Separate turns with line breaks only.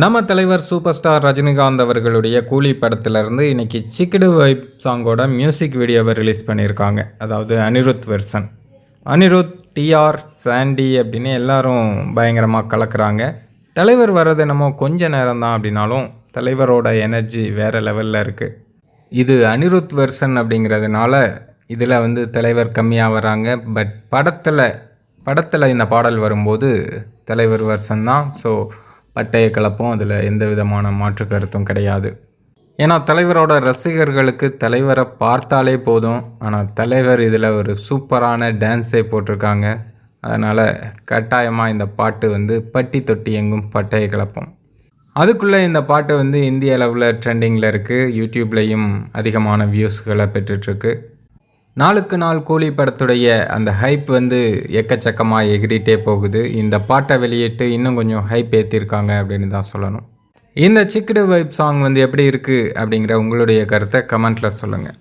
நம்ம தலைவர் super star Rajinikanth அவர்களுடைய கூலி படத்திலிருந்து இன்னைக்கு சிக்கிடு வைப் சாங்கோட மியூசிக் வீடியோவை ரிலீஸ் பண்ணியிருக்காங்க. அதாவது அனிருத் வெர்சன். அனிருத், டிஆர், சாண்டி அப்படின்னு எல்லாரும் பயங்கரமாக கலக்கிறாங்க. தலைவர் வர்றது என்னமோ கொஞ்ச நேரம் தான் அப்படின்னாலும் தலைவரோட எனர்ஜி வேறு லெவலில் இருக்குது. இது அனிருத் வெர்சன் அப்படிங்கிறதுனால இதில் தலைவர் கம்மியாக வராங்க. பட் படத்தில் இந்த பாடல் வரும்போது தலைவர் வெர்சன் தான். ஸோ பட்டைய கலப்பும் அதில் எந்த விதமான மாற்று கருத்தும் கிடையாது. ஏன்னா தலைவரோட ரசிகர்களுக்கு தலைவரை பார்த்தாலே போதும். ஆனால் தலைவர் இதில் ஒரு சூப்பரான டான்ஸே போட்டிருக்காங்க. அதனால் கட்டாயமாக இந்த பாட்டு பட்டி தொட்டி எங்கும் பட்டைய கலப்பும். அதுக்குள்ளே இந்த பாட்டு இந்திய அளவில் ட்ரெண்டிங்கில் இருக்குது. யூடியூப்லேயும் அதிகமான வியூஸ்களை பெற்றுட்ருக்கு. நாளுக்கு நாள் கூலி படத்துடைய அந்த ஹைப் எக்கச்சக்கமாக எகிரிட்டே போகுது. இந்த பாட்டை வெளியிட்டு இன்னும் கொஞ்சம் ஹைப் ஏற்றிருக்காங்க அப்படின்னு தான் சொல்லணும். இந்த சிக்கிடு வைப் சாங் எப்படி இருக்குது அப்படிங்கிற உங்களுடைய கருத்தை கமெண்ட்டில் சொல்லுங்கள்.